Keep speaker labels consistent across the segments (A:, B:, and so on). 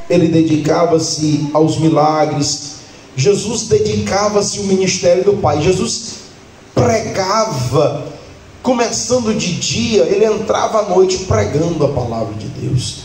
A: ele dedicava-se aos milagres. Jesus dedicava-se ao ministério do Pai. Jesus pregava, começando de dia, ele entrava à noite pregando a palavra de Deus.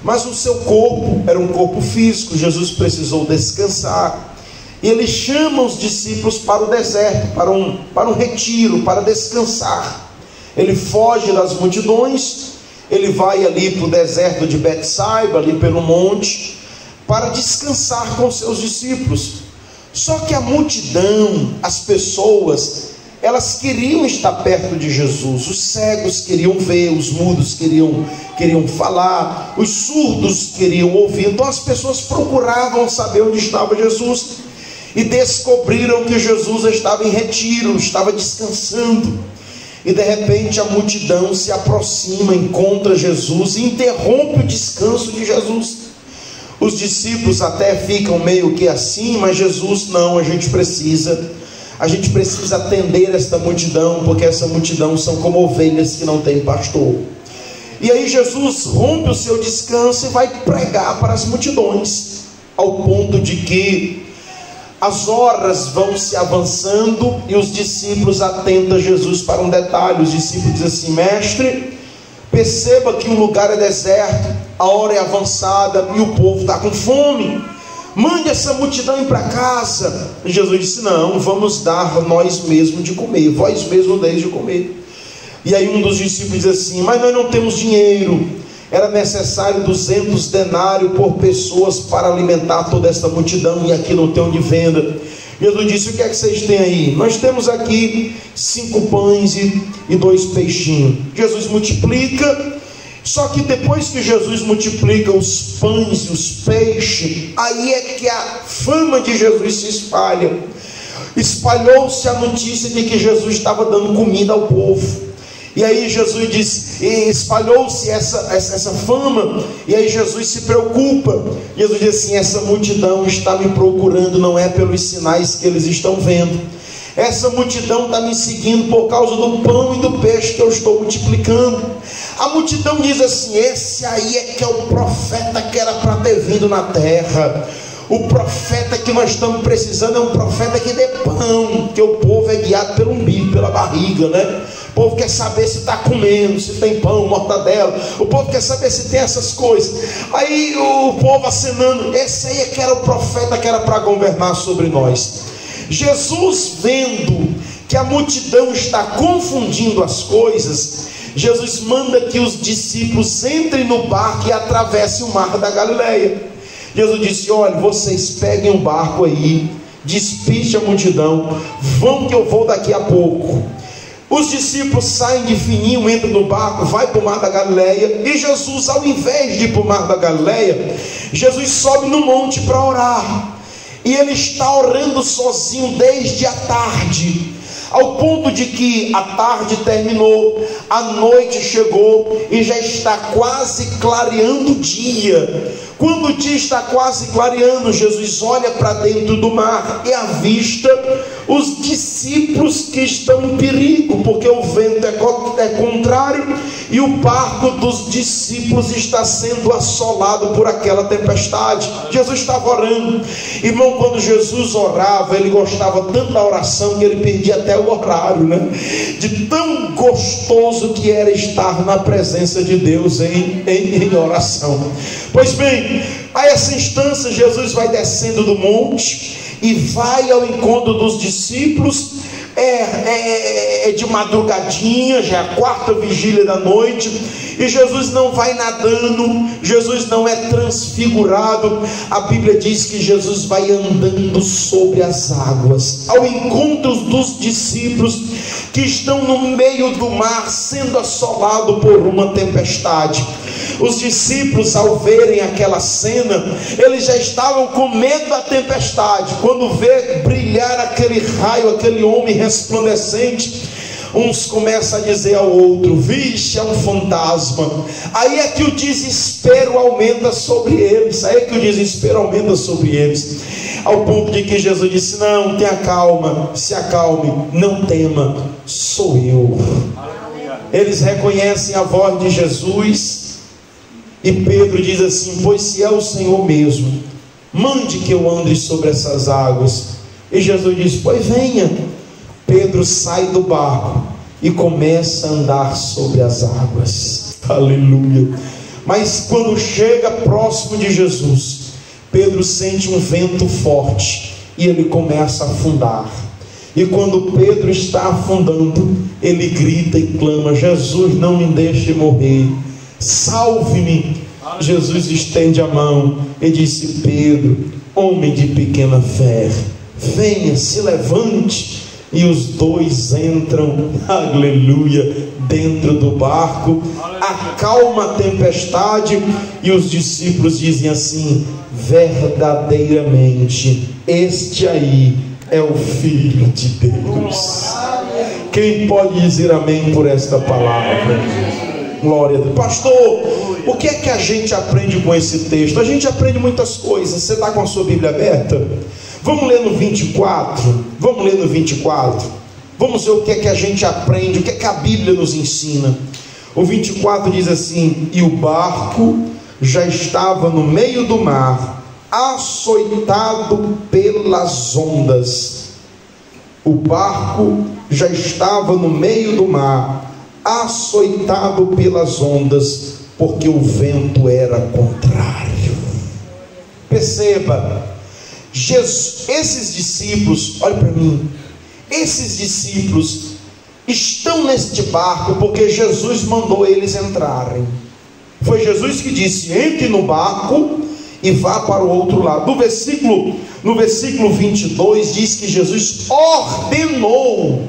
A: Mas o seu corpo era um corpo físico, Jesus precisou descansar. E ele chama os discípulos para o deserto, para um retiro, para descansar. Ele foge das multidões, ele vai ali para o deserto de Betsaida, ali pelo monte, para descansar com seus discípulos. Só que a multidão, as pessoas, elas queriam estar perto de Jesus. Os cegos queriam ver, os mudos queriam falar, os surdos queriam ouvir. Então as pessoas procuravam saber onde estava Jesus, e descobriram que Jesus estava em retiro, estava descansando. E de repente a multidão se aproxima, encontra Jesus e interrompe o descanso de Jesus. Os discípulos até ficam meio que assim, mas Jesus não. A gente precisa atender esta multidão, porque essa multidão são como ovelhas que não têm pastor. E aí Jesus rompe o seu descanso e vai pregar para as multidões, ao ponto de que as horas vão se avançando e os discípulos atentam Jesus para um detalhe. Os discípulos dizem assim: mestre, perceba que o lugar é deserto, a hora é avançada e o povo está com fome. Mande essa multidão ir para casa. E Jesus disse: não, vamos dar nós mesmos de comer, vós mesmos deis de comer. E aí um dos discípulos diz assim: mas nós não temos dinheiro. Era necessário 200 denários por pessoas para alimentar toda essa multidão, e aqui não tem onde venda. Jesus disse: o que é que vocês têm aí? Nós temos aqui 5 pães e 2 peixinhos. Jesus multiplica. Só que depois que Jesus multiplica os pães e os peixes, aí é que a fama de Jesus se espalha. Espalhou-se a notícia de que Jesus estava dando comida ao povo. E aí Jesus diz, espalhou-se essa fama, e aí Jesus se preocupa. Jesus diz assim: essa multidão está me procurando, não é pelos sinais que eles estão vendo. Essa multidão está me seguindo por causa do pão e do peixe que eu estou multiplicando. A multidão diz assim: esse aí é que é o profeta que era para ter vindo na terra. O profeta que nós estamos precisando é um profeta que dê pão, que o povo é guiado pelo umbigo, pela barriga, né? O povo quer saber se está comendo, se tem pão, mortadela. O povo quer saber se tem essas coisas. Aí o povo acenando: esse aí é que era o profeta que era para governar sobre nós. Jesus, vendo que a multidão está confundindo as coisas, Jesus manda que os discípulos entrem no barco e atravessem o mar da Galileia. Jesus disse: olha, vocês peguem um barco aí, despiste a multidão, vão que eu vou daqui a pouco. Os discípulos saem de fininho, entram no barco, vai para o mar da Galileia. E Jesus, ao invés de ir para o mar da Galileia, Jesus sobe no monte para orar. E ele está orando sozinho desde a tarde, ao ponto de que a tarde terminou, a noite chegou e já está quase clareando o dia. Quando o dia está quase clareando, Jesus olha para dentro do mar e avista os discípulos que estão em perigo, porque o vento é contrário e o barco dos discípulos está sendo assolado por aquela tempestade. Jesus estava orando. Irmão, quando Jesus orava, ele gostava tanto da oração que ele perdia até o horário, né? De tão gostoso que era estar na presença de Deus em oração. Pois bem, a essa instância Jesus vai descendo do monte e vai ao encontro dos discípulos. É de madrugadinha, já é a 4ª vigília da noite, e Jesus não vai nadando, Jesus não é transfigurado. A Bíblia diz que Jesus vai andando sobre as águas, ao encontro dos discípulos que estão no meio do mar, sendo assolado por uma tempestade. Os discípulos, ao verem aquela cena, eles já estavam com medo da tempestade. Quando vê brilhar aquele raio, aquele homem resplandecente, uns começam a dizer ao outro: vixe, é um fantasma. Aí é que o desespero aumenta sobre eles. Ao ponto de que Jesus disse: não, tenha calma, se acalme, não tema, sou eu. Eles reconhecem a voz de Jesus E Pedro diz assim: pois se é o Senhor mesmo, mande que eu ande sobre essas águas. E Jesus diz: pois venha. Pedro sai do barco e começa a andar sobre as águas. Aleluia. Mas quando chega próximo de Jesus, Pedro sente um vento forte e ele começa a afundar. E quando Pedro está afundando, ele grita e clama: Jesus, não me deixe morrer, salve-me. Jesus estende a mão e disse: Pedro, homem de pequena fé, venha, se levante. E os dois entram, aleluia, dentro do barco, acalma a tempestade, e os discípulos dizem assim: verdadeiramente, este aí é o Filho de Deus. Quem pode dizer amém por esta palavra? Glória a Deus. Pastor, o que é que a gente aprende com esse texto? A gente aprende muitas coisas. Você está com a sua Bíblia aberta? Vamos ler no 24. Vamos ler no 24. Vamos ver o que é que a gente aprende, o que é que a Bíblia nos ensina. O 24 diz assim: e o barco já estava no meio do mar, açoitado pelas ondas. O barco já estava no meio do mar, açoitado pelas ondas, porque o vento era contrário. Perceba, esses discípulos, olha para mim, esses discípulos estão neste barco porque Jesus mandou eles entrarem. Foi Jesus que disse: entre no barco e vá para o outro lado. No versículo 22 diz que Jesus ordenou,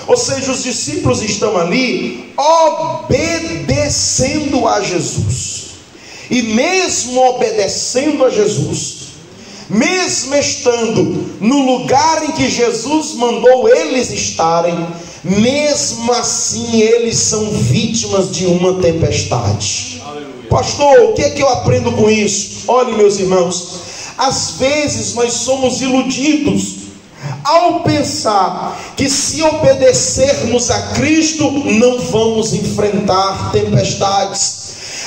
A: ou seja, os discípulos estão ali obedecendo a Jesus. E mesmo obedecendo a Jesus, mesmo estando no lugar em que Jesus mandou eles estarem, mesmo assim eles são vítimas de uma tempestade. Aleluia. Pastor, o que é que eu aprendo com isso? Olhe, meus irmãos, às vezes nós somos iludidos ao pensar que se obedecermos a Cristo não vamos enfrentar tempestades.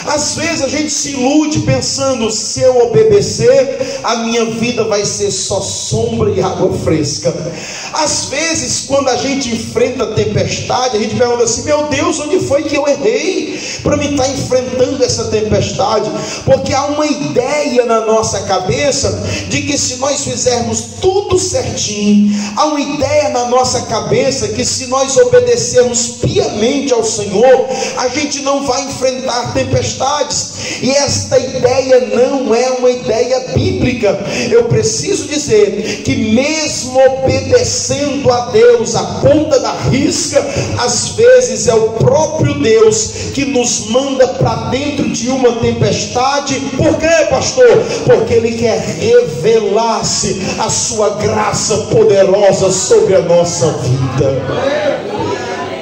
A: Às vezes a gente se ilude pensando: se eu obedecer, a minha vida vai ser só sombra e água fresca. Às vezes, quando a gente enfrenta a tempestade, a gente pergunta assim: meu Deus, onde foi que eu errei para me estar enfrentando essa tempestade? Porque há uma ideia na nossa cabeça de que se nós fizermos tudo certinho, há uma ideia na nossa cabeça que se nós obedecermos piamente ao Senhor, a gente não vai enfrentar tempestades. E esta ideia não é uma ideia bíblica. Eu preciso dizer que mesmo obedecendo a Deus a ponta da risca, às vezes é o próprio Deus que nos manda para dentro de uma tempestade. Por quê, pastor? Porque Ele quer revelar-se a sua graça poderosa sobre a nossa vida.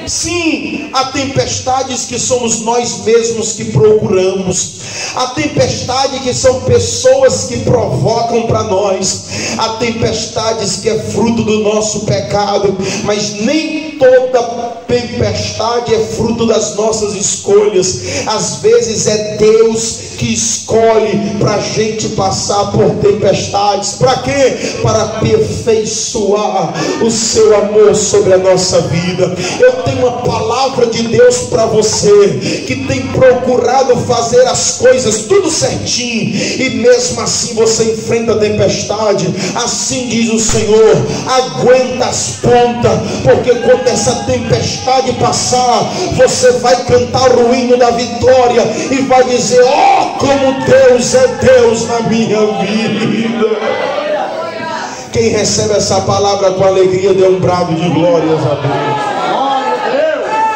A: Sim, há tempestades que somos nós mesmos que procuramos, há tempestade que são pessoas que provocam para nós, há tempestades que é fruto do nosso pecado, mas nem toda tempestade é fruto das nossas escolhas. Às vezes é Deus que escolhe para a gente passar por tempestades. Para quê? Para aperfeiçoar o seu amor sobre a nossa vida. Eu tenho uma palavra de Deus para você que tem procurado fazer as coisas tudo certinho e mesmo assim você enfrenta a tempestade. Assim diz o Senhor: aguenta as pontas, porque quando essa tempestade passar, você vai cantar o hino da vitória e vai dizer: oh, como Deus é Deus na minha vida. Quem recebe essa palavra com alegria, dê um brado de glórias a Deus.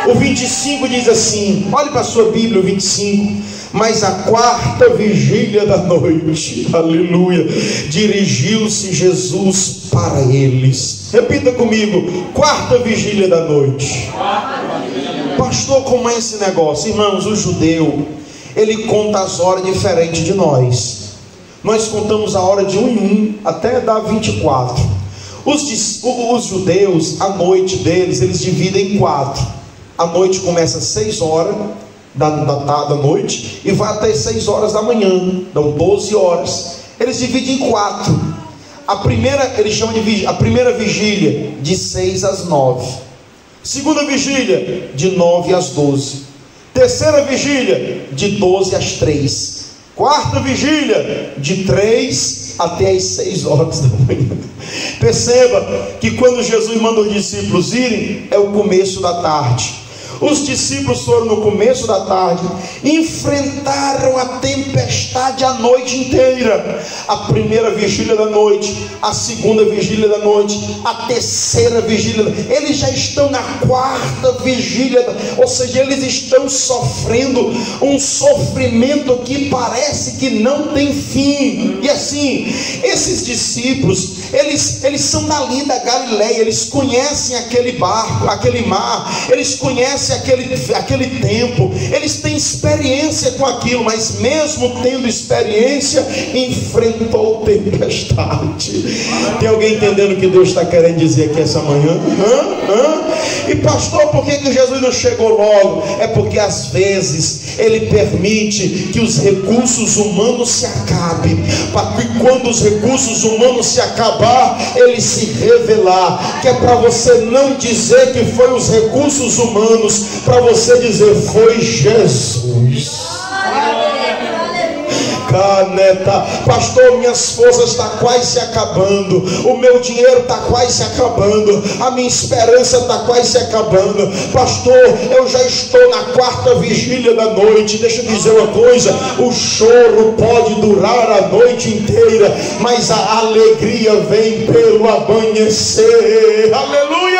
A: O 25 diz assim, olhe para a sua Bíblia, o 25: mas a quarta vigília da noite, aleluia, dirigiu-se Jesus para eles. Repita comigo: quarta vigília da noite. Pastor, como é esse negócio? Irmãos, o judeu, ele conta as horas diferente de nós. Nós contamos a hora de 1 em 1 até dar 24. Os judeus, a noite deles, eles dividem em 4. A noite começa às 6 horas, da noite e vai até 6 horas da manhã, dão 12 horas. Eles dividem em 4. A primeira, eles chamam de a primeira vigília, de 6 às 9. Segunda vigília, de 9 às 12. Terceira vigília, de 12 às 3. Quarta vigília, de 3 até as 6 horas da manhã. Perceba que quando Jesus manda os discípulos irem, é o começo da tarde. Os discípulos foram no começo da tarde, enfrentaram a tempestade a noite inteira. A primeira vigília da noite, a segunda vigília da noite, a terceira vigília. Eles já estão na quarta vigília, ou seja, eles estão sofrendo um sofrimento que parece que não tem fim. E assim, esses discípulos, eles são dali da Galileia, eles conhecem aquele barco, aquele mar, eles conhecem aquele tempo, eles têm experiência com aquilo, mas mesmo tendo experiência, enfrentou tempestade. Tem alguém entendendo o que Deus está querendo dizer aqui essa manhã? E pastor, por que Jesus não chegou logo? É porque às vezes Ele permite que os recursos humanos se acabem, para que quando os recursos humanos se acabar, Ele se revelar, que é para você não dizer que foi os recursos humanos, para você dizer foi Jesus. Caneta, pastor, minhas forças estão quase se acabando, o meu dinheiro está quase se acabando, a minha esperança está quase se acabando. Pastor, eu já estou na quarta vigília da noite. Deixa eu dizer uma coisa: o choro pode durar a noite inteira, mas a alegria vem pelo amanhecer. Aleluia!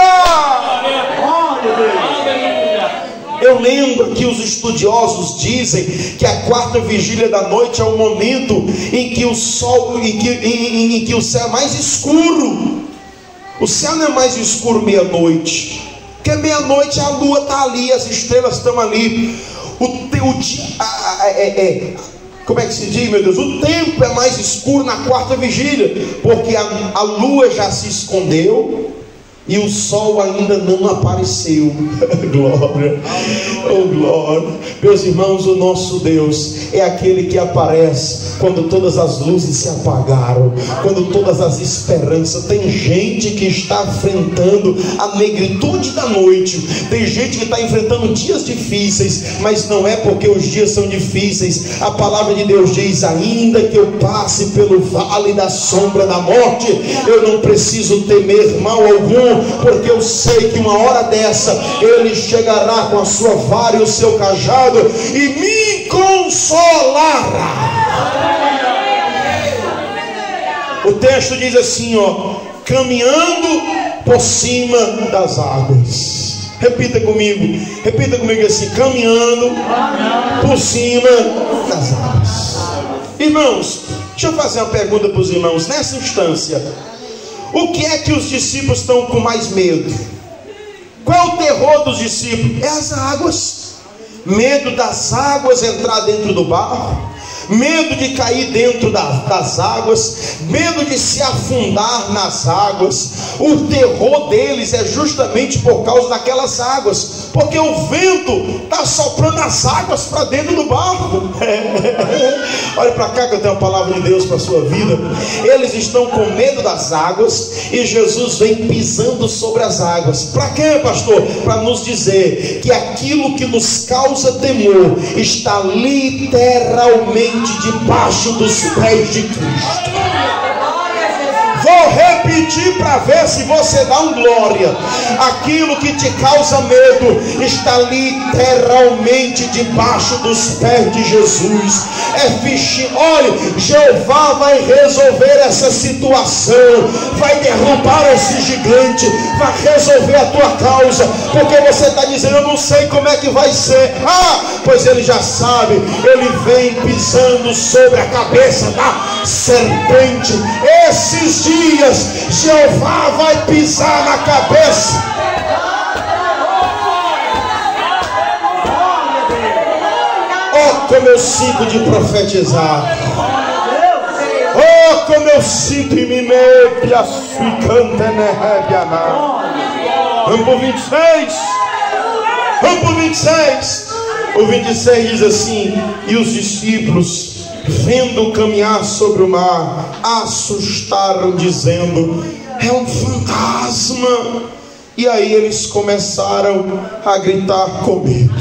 A: Eu lembro que os estudiosos dizem que a quarta vigília da noite é o momento em que o sol, em que o céu é mais escuro. O céu não é mais escuro meia-noite, porque meia-noite a lua está ali, as estrelas estão ali. Como é que se diz, meu Deus? O tempo é mais escuro na quarta vigília, porque a lua já se escondeu e o sol ainda não apareceu. Glória, oh glória. Meus irmãos, o nosso Deus é aquele que aparece quando todas as luzes se apagaram, quando todas as esperanças. Tem gente que está enfrentando a negritude da noite, tem gente que está enfrentando dias difíceis, mas não é porque os dias são difíceis. A palavra de Deus diz: ainda que eu passe pelo vale da sombra da morte, eu não preciso temer mal algum, porque eu sei que uma hora dessa Ele chegará com a sua vara e o seu cajado e me consolará. O texto diz assim, caminhando por cima das águas. Repita comigo assim: caminhando por cima das águas. Irmãos, deixa eu fazer uma pergunta para os irmãos. Nessa instância, o que é que os discípulos estão com mais medo? Qual é o terror dos discípulos? É as águas. Medo das águas entrar dentro do barco, medo de cair dentro das águas, medo de se afundar nas águas. O terror deles é justamente por causa daquelas águas, porque o vento está soprando as águas para dentro do barco. Olha para cá que eu tenho uma palavra de Deus para a sua vida. Eles estão com medo das águas e Jesus vem pisando sobre as águas. Para quê, pastor? Para nos dizer que aquilo que nos causa temor está literalmente debaixo dos pés de Cristo. Vou repetir para ver se você dá um glória. Aquilo que te causa medo está literalmente debaixo dos pés de Jesus. Olha, Jeová vai resolver essa situação, vai derrubar esse gigante, vai resolver a tua causa, porque você está dizendo: eu não sei como é que vai ser. Pois Ele já sabe. Ele vem pisando sobre a cabeça da serpente. Esses dias Jeová vai pisar na cabeça. Oh, como eu sinto de profetizar. Oh, como eu sinto em mim. Vamos por 26. Vamos por 26. O 26 diz assim: e os discípulos, vendo caminhar sobre o mar, assustaram, dizendo: é um fantasma. E aí eles começaram a gritar com medo.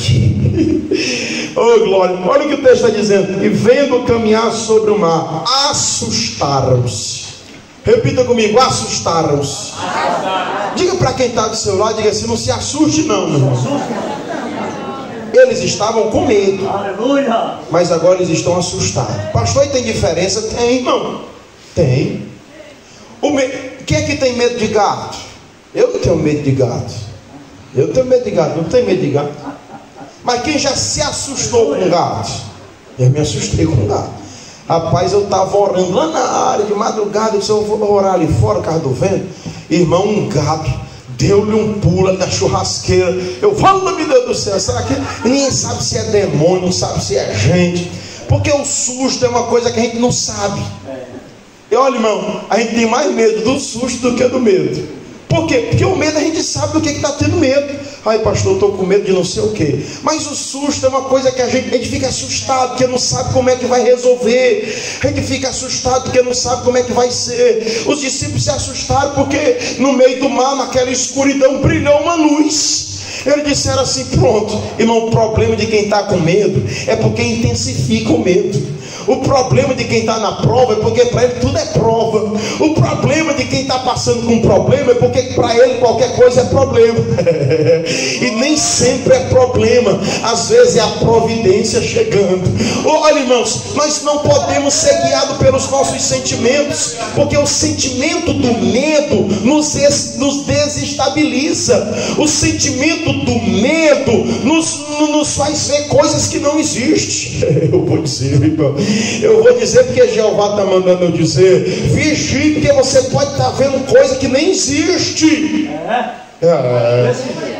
A: Oh glória, olha o que o texto está dizendo: e vendo caminhar sobre o mar, assustaram-se. Repita comigo: assustaram-se. Diga para quem está do seu lado, diga assim: não se assuste não, meu irmão. Eles estavam com medo, mas agora eles estão assustados. Pastor, e tem diferença? Tem, irmão. Tem. Quem é que tem medo de gato? Eu não tenho medo de gato. Eu tenho medo de gato, não tenho medo de gato. Mas quem já se assustou com gato? Eu me assustei com gato. Rapaz, eu estava orando lá na área de madrugada. Eu disse: eu vou orar ali fora, por causa do vento. Irmão, um gato deu-lhe um pulo ali na churrasqueira. Eu falo, meu Deus do céu, será que ninguém sabe se é demônio, não sabe se é gente? Porque o susto é uma coisa que a gente não sabe. E olha, irmão, a gente tem mais medo do susto do que do medo. Por quê? Porque o medo a gente sabe do que está tendo medo. Ai, pastor, eu estou com medo de não sei o quê. Mas o susto é uma coisa que a gente fica assustado, porque não sabe como é que vai resolver. A gente fica assustado porque não sabe como é que vai ser. Os discípulos se assustaram porque no meio do mar, naquela escuridão, brilhou uma luz. Eles disseram assim: pronto, irmão, o problema de quem está com medo é porque intensifica o medo. O problema de quem está na prova é porque para ele tudo é prova. O problema de quem está passando com problema é porque para ele qualquer coisa é problema. E nem sempre é problema. Às vezes é a providência chegando. Olha, irmãos, nós não podemos ser guiados pelos nossos sentimentos, porque o sentimento do medo nos desestabiliza. O sentimento do medo nos faz ver coisas que não existem. Eu vou dizer, irmão, eu vou dizer porque Jeová está mandando eu dizer: vigie, porque você pode estar vendo coisa que nem existe.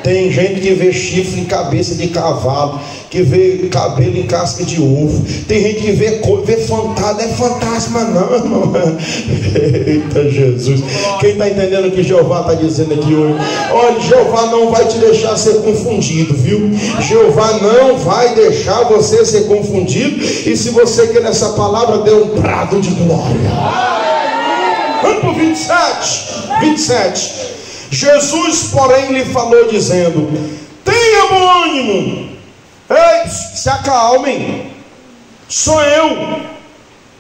A: Tem gente que vê chifre em cabeça de cavalo, que vê cabelo em casca de ovo. Tem gente que vê fantasma. Não é fantasma não, irmão. Eita Jesus. Quem está entendendo o que Jeová está dizendo aqui hoje? Olha, Jeová não vai te deixar ser confundido, viu? Jeová não vai deixar você ser confundido. E se você quer essa palavra, dê um brado de glória. Vamos para o 27. Jesus, porém, lhe falou dizendo: tenha bom ânimo. Ei, se acalmem, sou eu,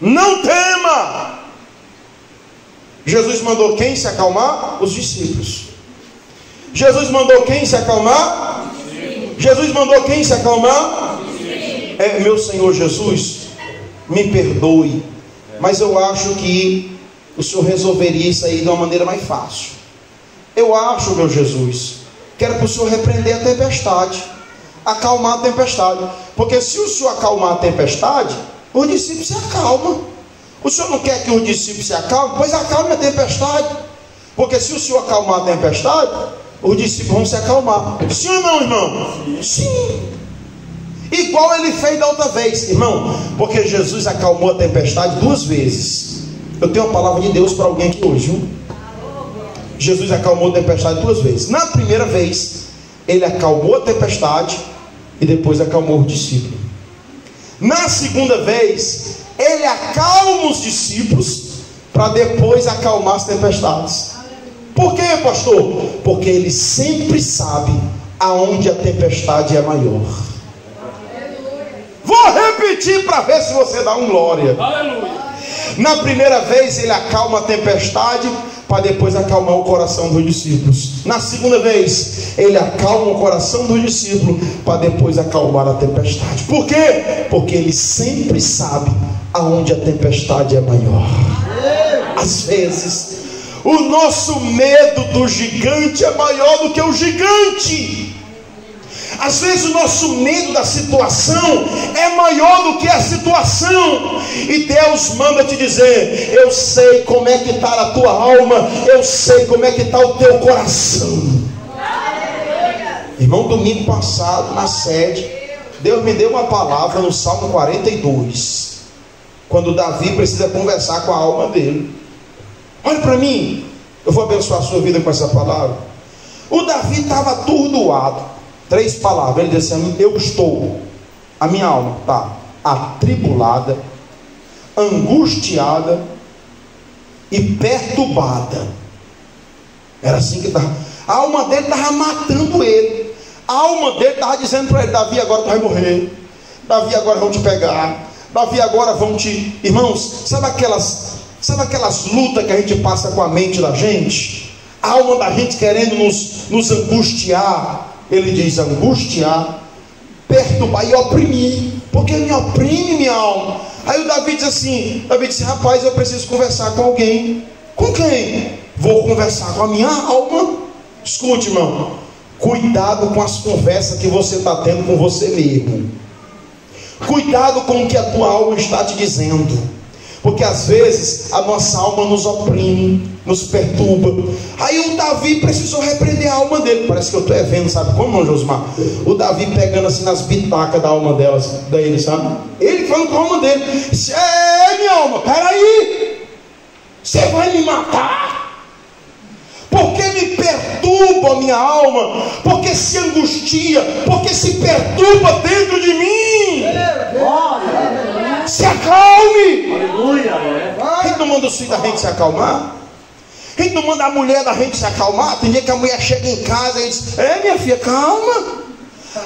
A: não tema. Jesus mandou quem se acalmar? Os discípulos. Jesus mandou quem se acalmar? Jesus mandou quem se acalmar? Meu Senhor Jesus, me perdoe, mas eu acho que o Senhor resolveria isso aí de uma maneira mais fácil. Eu acho, meu Jesus, quero que o Senhor repreender a tempestade, acalmar a tempestade. Porque se o Senhor acalmar a tempestade, os discípulos se acalmam. O Senhor não quer que os discípulos se acalmem? Pois acalme a tempestade. Porque se o Senhor acalmar a tempestade, os discípulos vão se acalmar. Sim ou não, irmão? Sim. Igual ele fez da outra vez, irmão. Porque Jesus acalmou a tempestade 2 vezes. Eu tenho uma palavra de Deus para alguém aqui hoje, viu? Jesus acalmou a tempestade 2 vezes. Na primeira vez, ele acalmou a tempestade e depois acalmou os discípulos. Na segunda vez, ele acalma os discípulos para depois acalmar as tempestades. Por quê, pastor? Porque ele sempre sabe aonde a tempestade é maior. Vou repetir para ver se você dá um glória. Aleluia. Na primeira vez ele acalma a tempestade para depois acalmar o coração dos discípulos. Na segunda vez ele acalma o coração dos discípulos para depois acalmar a tempestade. Por quê? Porque ele sempre sabe aonde a tempestade é maior. Às vezes o nosso medo do gigante é maior do que o gigante. Às vezes o nosso medo da situação é maior do que a situação. E Deus manda te dizer: eu sei como é que está a tua alma, eu sei como é que está o teu coração. Irmão, domingo passado na sede, Deus me deu uma palavra no Salmo 42, quando Davi precisa conversar com a alma dele. Olha para mim, eu vou abençoar a sua vida com essa palavra. O Davi estava atordoado. 3 palavras, ele disse assim: eu estou a minha alma está atribulada, angustiada e perturbada. Era assim que estava. A alma dele estava matando ele. A alma dele estava dizendo para ele: Davi, agora tu vai morrer. Davi, agora vão te pegar. Davi, agora vão te... Irmãos, sabe aquelas lutas que a gente passa com a mente da gente? A alma da gente querendo nos angustiar. Ele diz: angustiar, perturbar e oprimir. Porque me oprime minha alma. Aí o Davi diz assim, rapaz, eu preciso conversar com alguém. Com quem? Vou conversar com a minha alma. Escute, irmão, cuidado com as conversas que você está tendo com você mesmo. Cuidado com o que a tua alma está te dizendo, porque às vezes a nossa alma nos oprime, nos perturba. Aí o Davi precisou repreender a alma dele. Parece que eu estou vendo, sabe como, irmão Josmar? O Davi pegando assim nas bitacas da alma dele, sabe? Ele falando com a alma dele: ei, minha alma, peraí, você vai me matar? Porque me perturba a minha alma, porque se angustia, porque se perturba dentro de mim. Se acalme. A gente não manda o filho da gente se acalmar? A gente não manda a mulher da gente se acalmar? Tem dia que a mulher chega em casa e diz: minha filha, calma.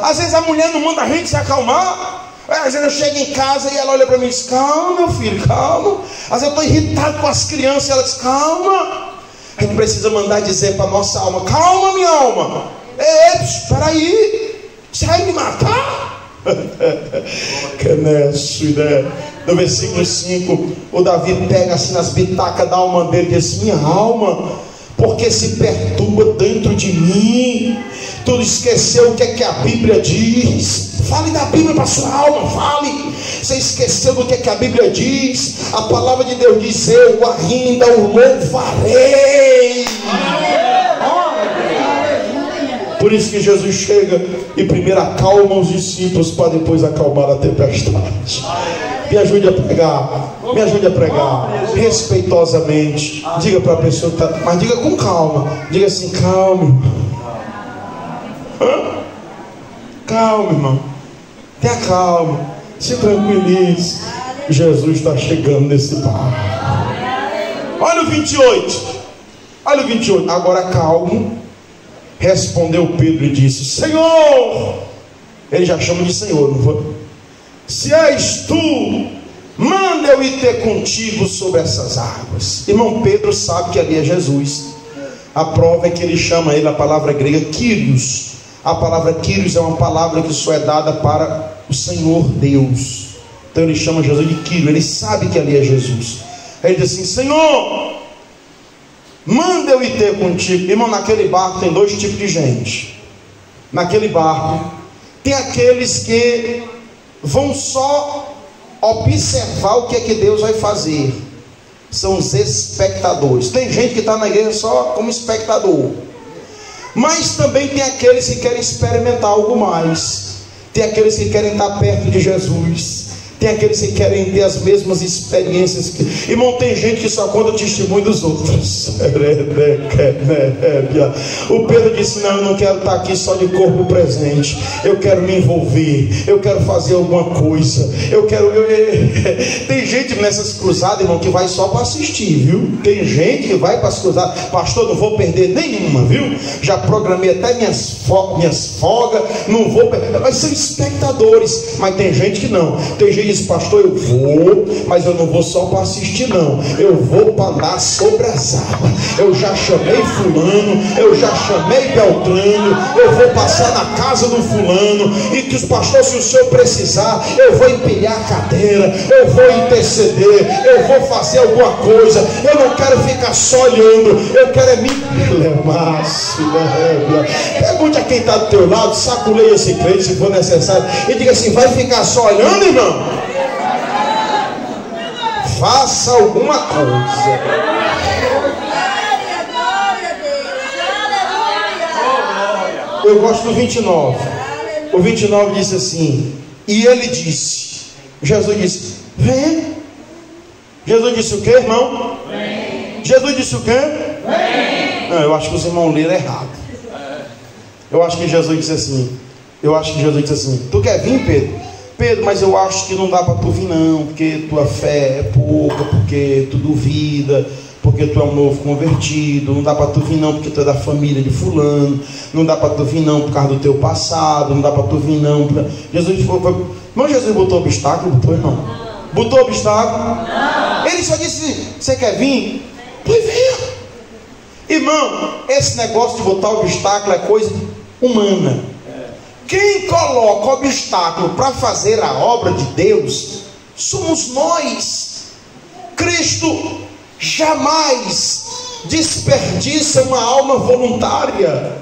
A: Às vezes a mulher não manda a gente se acalmar. Às vezes eu chego em casa e ela olha para mim e diz: calma, meu filho, calma. Às vezes eu estou irritado com as crianças e ela diz: calma. A gente precisa mandar dizer para a nossa alma: calma, minha alma. Espera aí, você vai me matar? No versículo 5, o Davi pega assim nas bitacas da alma dele e diz: minha alma, porque se perturba dentro de mim. Tu esqueceu o que é que a Bíblia diz? Fale da Bíblia para a sua alma, fale. Você esqueceu do que é que a Bíblia diz? A palavra de Deus diz: eu ainda o louvarei. Por isso que Jesus chega e primeiro acalma os discípulos para depois acalmar a tempestade. Me ajude a pregar, me ajude a pregar respeitosamente. Diga para a pessoa, mas diga com calma. Diga assim: calme, calma, irmão, tenha calma, se tranquilize. Jesus está chegando nesse barco. Olha o 28. Olha o 28. Agora calmo, respondeu Pedro e disse: Senhor. Ele já chama de Senhor, não foi? Se és tu, manda eu ir ter contigo sobre essas águas. Irmão, Pedro sabe que ali é Jesus. A prova é que ele chama ele, a palavra grega Kyrios. A palavra Kyrios é uma palavra que só é dada para o Senhor Deus. Então ele chama Jesus de Kyrios. Ele sabe que ali é Jesus. Aí ele diz assim: Senhor, manda eu ir ter contigo. Irmão, naquele barco tem dois tipos de gente. Naquele barco tem aqueles que vão só observar o que é que Deus vai fazer. São os espectadores. Tem gente que está na igreja só como espectador. Mas também tem aqueles que querem experimentar algo mais. Tem aqueles que querem estar perto de Jesus. Tem aqueles que querem ter as mesmas experiências que... Irmão, tem gente que só conta o testemunho dos outros. O Pedro disse: não, eu não quero estar aqui só de corpo presente. Eu quero me envolver. Eu quero fazer alguma coisa. Tem gente nessas cruzadas, irmão, que vai só para assistir, viu? Tem gente que vai para as cruzadas: pastor, não vou perder nenhuma, viu? Já programei até minhas folgas. Não vou perder. Mas são espectadores. Mas tem gente que não. Tem gente diz: pastor, eu vou, mas eu não vou só para assistir, não. Eu vou para andar sobre as águas. Eu já chamei fulano, eu já chamei Beltrano, eu vou passar na casa do fulano, e que os pastores, se o senhor precisar, eu vou empilhar a cadeira, eu vou interceder, eu vou fazer alguma coisa. Eu não quero ficar só olhando, eu quero me pergunte a quem está do teu lado, saculeia esse crente se for necessário, e diga assim: vai ficar só olhando, irmão? Faça alguma coisa. Eu gosto do 29. O 29 disse assim: e ele disse, Jesus disse: vem. Jesus disse o que, irmão? Vem. Jesus disse o que? Vem. Não, eu acho que os irmãos leram errado. Eu acho que Jesus disse assim: tu quer vir, Pedro? Pedro, mas eu acho que não dá para tu vir não, porque tua fé é pouca, porque tu duvida, porque tu é um novo convertido, não dá para tu vir não, porque tu é da família de fulano, não dá para tu vir não por causa do teu passado, não dá para tu vir não. Jesus foi... Não, Jesus botou obstáculo, botou, irmão? Botou obstáculo? Não. Ele só disse, você quer vir? Pois venha. Irmão, esse negócio de botar obstáculo é coisa humana. Quem coloca obstáculo para fazer a obra de Deus somos nós. Cristo jamais desperdiça uma alma voluntária.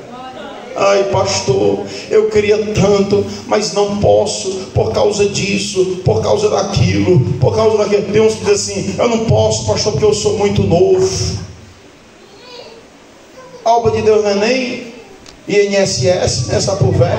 A: Ai, pastor, eu queria tanto, mas não posso, por causa disso, por causa daquilo, por causa daquilo. Tem uns que dizem assim, eu não posso, pastor, porque eu sou muito novo. A obra de Deus não é nem INSS, né? Só por velho.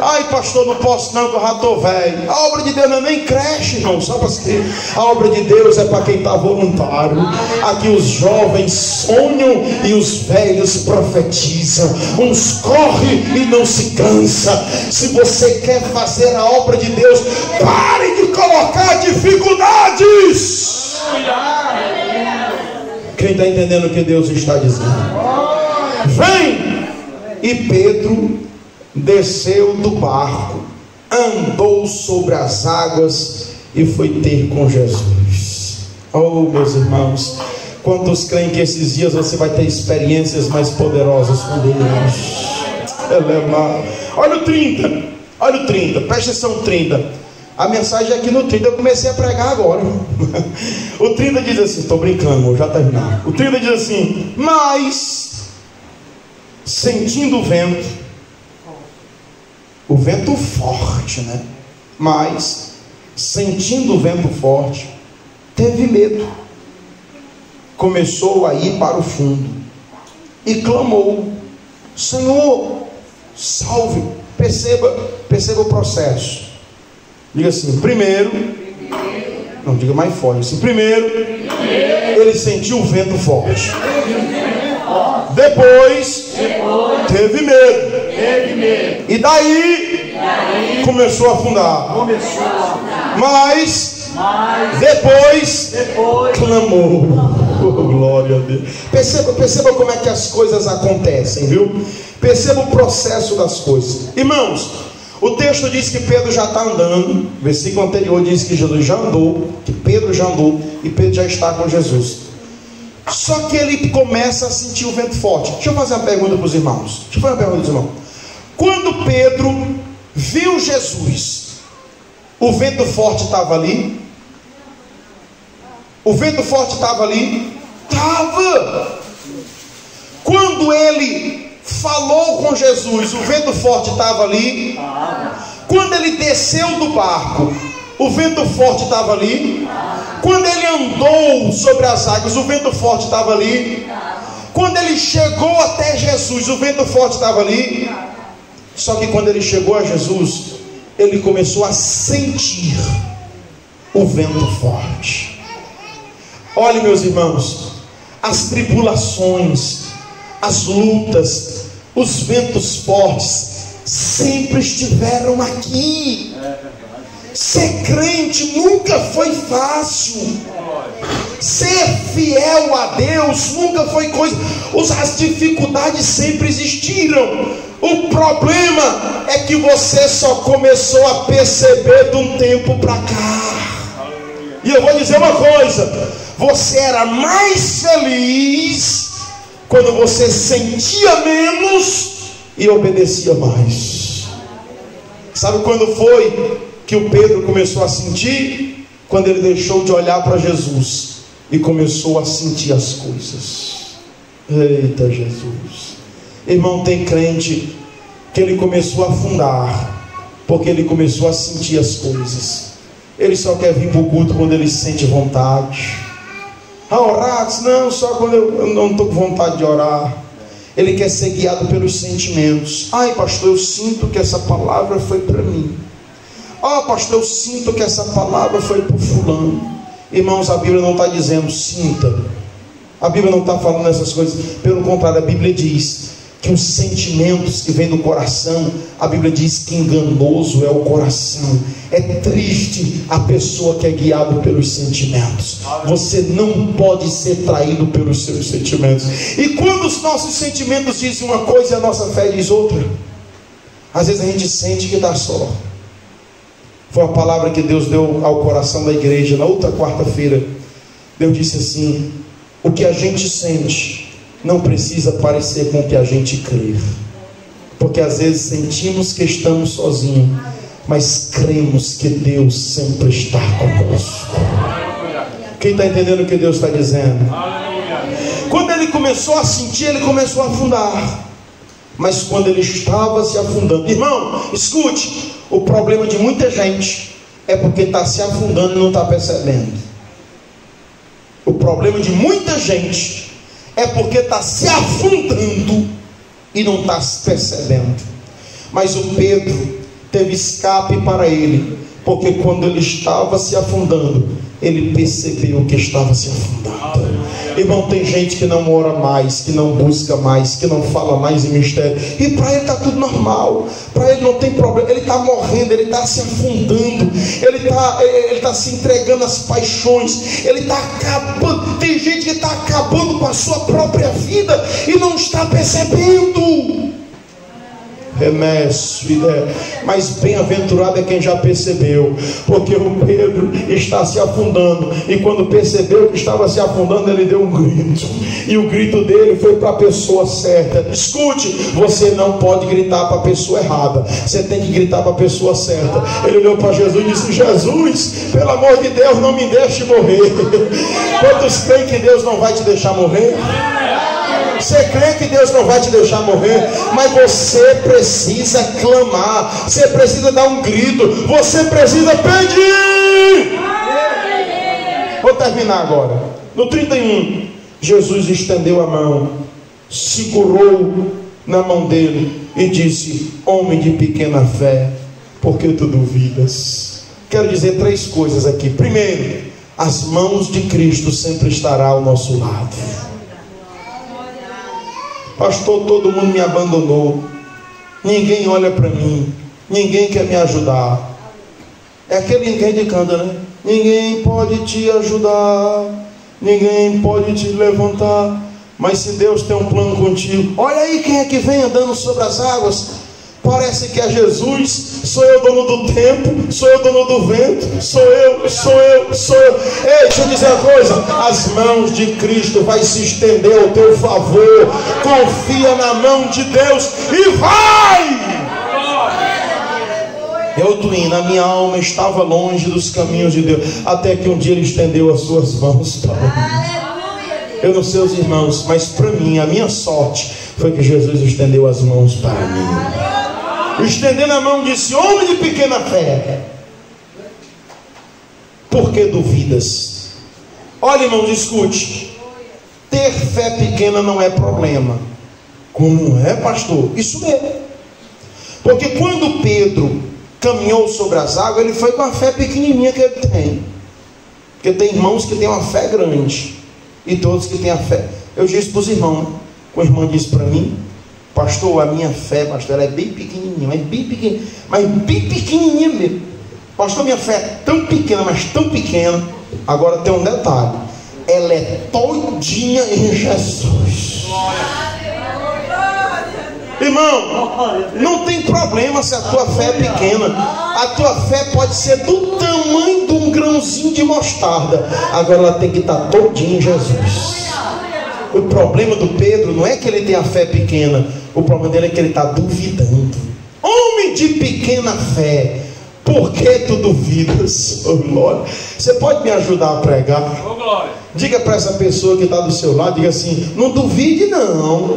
A: Ai, pastor, não posso não, que eu já estou velho. A obra de Deus não é nem creche, irmão. Só para você. A obra de Deus é para quem está voluntário. Aqui os jovens sonham e os velhos profetizam. Uns correm e não se cansa. Se você quer fazer a obra de Deus, pare de colocar dificuldades. Quem está entendendo o que Deus está dizendo? Vem! E Pedro desceu do barco, andou sobre as águas e foi ter com Jesus. Oh, meus irmãos, quantos creem que esses dias você vai ter experiências mais poderosas com Deus? Olha o 30, olha o 30, presta atenção, 30. A mensagem é aqui no 30, eu comecei a pregar agora. O 30 diz assim, estou brincando, vou já terminar. O 30 diz assim, mas sentindo o vento forte, né? Mas sentindo o vento forte, teve medo, começou a ir para o fundo e clamou, Senhor, salve. Perceba o processo. Diga assim, primeiro, não diga mais forte, assim, primeiro ele sentiu o vento forte. Depois teve medo. E daí começou a afundar. Mas depois clamou. Oh, glória a Deus. Perceba como é que as coisas acontecem, viu? Perceba o processo das coisas. Irmãos, o texto diz que Pedro já está andando. O versículo anterior diz que Jesus já andou, que Pedro já andou e Pedro já está com Jesus. Só que ele começa a sentir o vento forte. Deixa eu fazer uma pergunta para os irmãos. Quando Pedro viu Jesus, o vento forte estava ali? O vento forte estava ali? Estava. Quando ele falou com Jesus, o vento forte estava ali? Quando ele desceu do barco, o vento forte estava ali? Quando ele andou sobre as águas, o vento forte estava ali? Quando ele chegou até Jesus, o vento forte estava ali? Só que quando ele chegou a Jesus, ele começou a sentir o vento forte. Olhe, meus irmãos, as tribulações, as lutas, os ventos fortes sempre estiveram aqui. Ser crente nunca foi fácil. Ser fiel a Deus nunca foi coisa. As dificuldades sempre existiram. O problema é que você só começou a perceber de um tempo para cá. E eu vou dizer uma coisa: você era mais feliz quando você sentia menos e obedecia mais. Sabe quando foi que o Pedro começou a sentir? Quando ele deixou de olhar para Jesus e começou a sentir as coisas. Eita Jesus! Irmão, tem crente que ele começou a afundar porque ele começou a sentir as coisas. Ele só quer vir para o culto quando ele sente vontade. Orar? Não, só quando eu não estou com vontade de orar. Ele quer ser guiado pelos sentimentos. Ai, pastor, eu sinto que essa palavra foi para mim. Pastor, eu sinto que essa palavra foi para o fulano. Irmãos, a Bíblia não está dizendo sinta. A Bíblia não está falando essas coisas. Pelo contrário, a Bíblia diz que os sentimentos que vêm do coração, a Bíblia diz que enganoso é o coração. É triste a pessoa que é guiada pelos sentimentos. Você não pode ser traído pelos seus sentimentos. E quando os nossos sentimentos dizem uma coisa e a nossa fé diz outra, às vezes a gente sente que dá só. Foi a palavra que Deus deu ao coração da igreja na outra quarta-feira. Deus disse assim: o que a gente sente não precisa parecer com o que a gente crê, porque às vezes sentimos que estamos sozinhos, mas cremos que Deus sempre está conosco. Quem está entendendo o que Deus está dizendo? Quando ele começou a sentir, ele começou a afundar. Mas quando ele estava se afundando, irmão, escute, o problema de muita gente é porque está se afundando e não está percebendo. O problema de muita gente é porque está se afundando e não está se percebendo. Mas o Pedro teve escape para ele, porque quando ele estava se afundando, ele percebeu que estava se afundando. Irmão, tem gente que não ora mais, que não busca mais, que não fala mais em mistério, e para ele está tudo normal, para ele não tem problema. Ele está morrendo, ele está se afundando, ele está se entregando às paixões, ele está acabando. Tem gente que está acabando com a sua própria vida e não está percebendo. Mas bem-aventurado é quem já percebeu, porque o Pedro está se afundando, e quando percebeu que estava se afundando, ele deu um grito, e o grito dele foi para a pessoa certa. Escute, você não pode gritar para a pessoa errada, você tem que gritar para a pessoa certa. Ele olhou para Jesus e disse: Jesus, pelo amor de Deus, não me deixe morrer. Quantos creem que Deus não vai te deixar morrer? Você crê que Deus não vai te deixar morrer, mas você precisa clamar, você precisa dar um grito, você precisa pedir. Vou terminar agora. No 31, Jesus estendeu a mão, segurou na mão dele e disse: homem de pequena fé, por que tu duvidas? Quero dizer 3 coisas aqui. Primeiro, as mãos de Cristo sempre estarão ao nosso lado. Pastor, todo mundo me abandonou, ninguém olha para mim, ninguém quer me ajudar. É aquele ninguém que canta, né? Ninguém pode te ajudar, ninguém pode te levantar, mas se Deus tem um plano contigo, olha aí quem é que vem andando sobre as águas. Parece que é Jesus. Sou eu dono do tempo, sou eu dono do vento, sou eu. Ei, deixa eu dizer uma coisa: as mãos de Cristo vai se estender ao teu favor. Confia na mão de Deus e vai. Eu doí, na minha alma estava longe dos caminhos de Deus, até que um dia Ele estendeu as suas mãos para mim. Eu não sei os irmãos, mas para mim, a minha sorte foi que Jesus estendeu as mãos para mim. Estendendo a mão, disse: homem de pequena fé, por que duvidas? Olha, irmãos, escute. Ter fé pequena não é problema. Como não é, pastor? Isso é. Porque quando Pedro caminhou sobre as águas, ele foi com a fé pequenininha que ele tem. Porque tem irmãos que têm uma fé grande, e todos que têm a fé. Eu disse para os irmãos, né? O irmão disse para mim: pastor, a minha fé, pastor, ela é bem pequenininha, mas bem pequenininha mesmo. Pastor, minha fé é tão pequena, mas tão pequena. Agora tem um detalhe: ela é todinha em Jesus. Irmão, não tem problema se a tua fé é pequena. A tua fé pode ser do tamanho de um grãozinho de mostarda. Agora ela tem que estar todinha em Jesus. O problema do Pedro não é que ele tem a fé pequena, o problema dele é que ele está duvidando. Homem de pequena fé, por que tu duvidas? Oh, glória. Você pode me ajudar a pregar? Oh, glória. Diga para essa pessoa que está do seu lado, diga assim: não duvide não.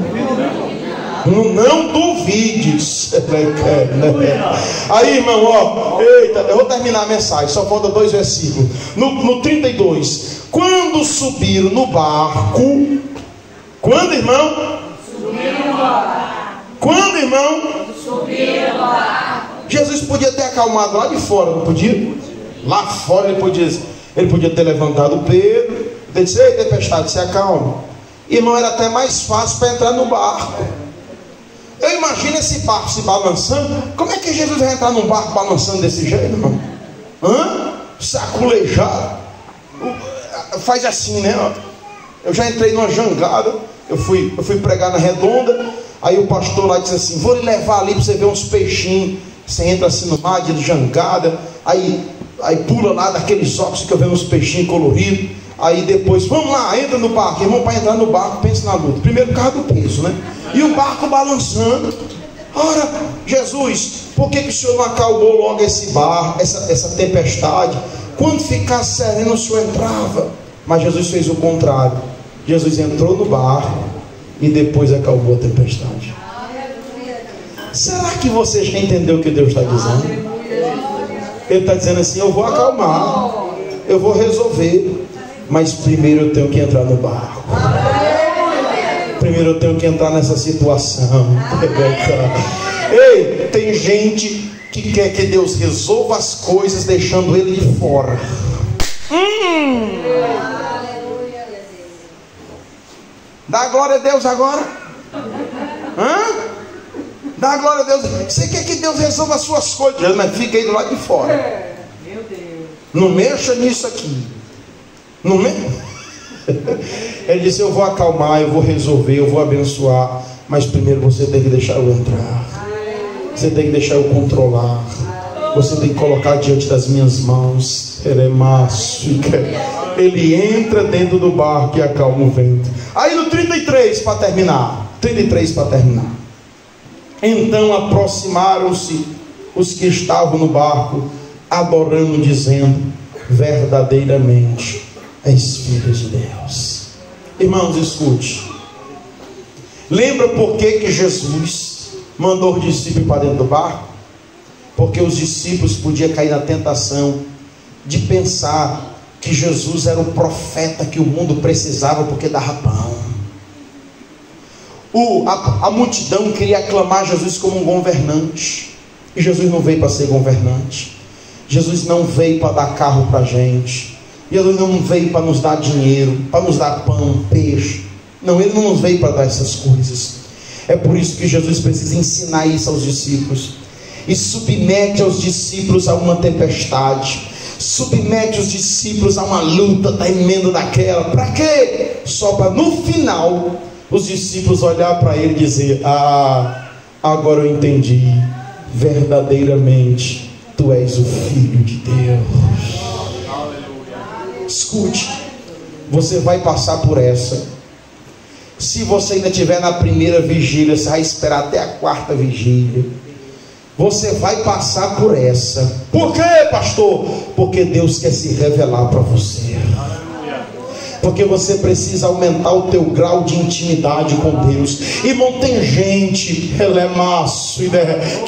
A: Não duvides. Aí, irmão, ó, eita, eu vou terminar a mensagem, só falta 2 versículos. No 32, quando subiram no barco, quando, irmão? Subiram no barco. Quando, irmão? Subiram no barco. Jesus podia ter acalmado lá de fora, não podia? Lá fora ele podia ter levantado Pedro, ter dito: ei, tempestade, se acalma. Irmão, era até mais fácil para entrar no barco. Eu imagino esse barco se balançando. Como é que Jesus vai entrar num barco balançando desse jeito, irmão? Saculejado. Faz assim, né? Eu já entrei numa jangada. Eu fui pregar na Redonda. Aí o pastor lá disse assim: vou lhe levar ali para você ver uns peixinhos. Você entra assim no mar de jangada. Aí pula lá daqueles óculos que eu vejo uns peixinhos coloridos. Aí depois, vamos lá, entra no barco. Irmão, para entrar no barco, pense na luta. Primeiro, por causa do peso, né? E o barco balançando. Ora, Jesus, por que o Senhor não acalmou logo esse barco, essa tempestade? Quando ficasse sereno, o Senhor entrava. Mas Jesus fez o contrário. Jesus entrou no barco e depois acalmou a tempestade. Será que você já entendeu o que Deus está dizendo? Ele está dizendo assim: eu vou acalmar, eu vou resolver, mas primeiro eu tenho que entrar no barco. Primeiro eu tenho que entrar nessa situação. Ei, tem gente que quer que Deus resolva as coisas deixando ele de fora. Dá glória a Deus agora. Dá glória a Deus. Você quer que Deus resolva as suas coisas, mas fica aí do lado de fora.
B: Meu Deus.
A: Não mexa nisso aqui. Não mexa. Ele disse: eu vou acalmar, eu vou resolver, eu vou abençoar, mas primeiro você tem que deixar eu entrar. Você tem que deixar eu controlar. Você tem que colocar diante das minhas mãos. Ele entra dentro do barco e acalma o vento. Aí no 33 para terminar. Então aproximaram-se os que estavam no barco, adorando, dizendo: verdadeiramente és filho de Deus. Irmãos, escute. Lembra por que Jesus mandou os discípulos para dentro do barco? Porque os discípulos podiam cair na tentação de pensar que Jesus era o profeta que o mundo precisava porque dava pão. A multidão queria aclamar Jesus como um governante. E Jesus não veio para ser governante. Jesus não veio para dar carro para a gente. Jesus não veio para nos dar dinheiro, para nos dar pão, peixe. Não, Ele não nos veio para dar essas coisas. É por isso que Jesus precisa ensinar isso aos discípulos. E submete aos discípulos a uma tempestade. Submete os discípulos a uma luta tremenda daquela. Para quê? Só para no final os discípulos olhar para ele e dizer: agora eu entendi. Verdadeiramente tu és o Filho de Deus. Escute, você vai passar por essa. Se você ainda estiver na primeira vigília, você vai esperar até a quarta vigília. Você vai passar por essa. Por quê, pastor? Porque Deus quer se revelar para você. Porque você precisa aumentar o teu grau de intimidade com Deus. Irmão, tem gente, ele é maço,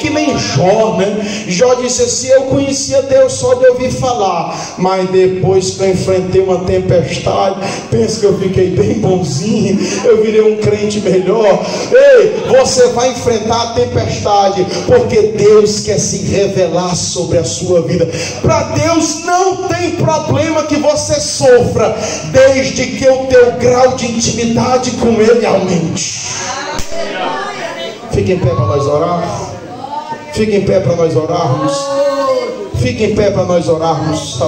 A: que nem Jó, né? Jó disse assim: eu conhecia Deus só de ouvir falar, mas depois que eu enfrentei uma tempestade, penso que eu fiquei bem bonzinho, eu virei um crente melhor. Ei, você vai enfrentar a tempestade, porque Deus quer se revelar sobre a sua vida. Para Deus não tem problema que você sofra, desde que o teu grau de intimidade com Ele aumente. Fique em pé para nós orar. Fique em pé para nós orarmos. Fique em pé para nós orarmos.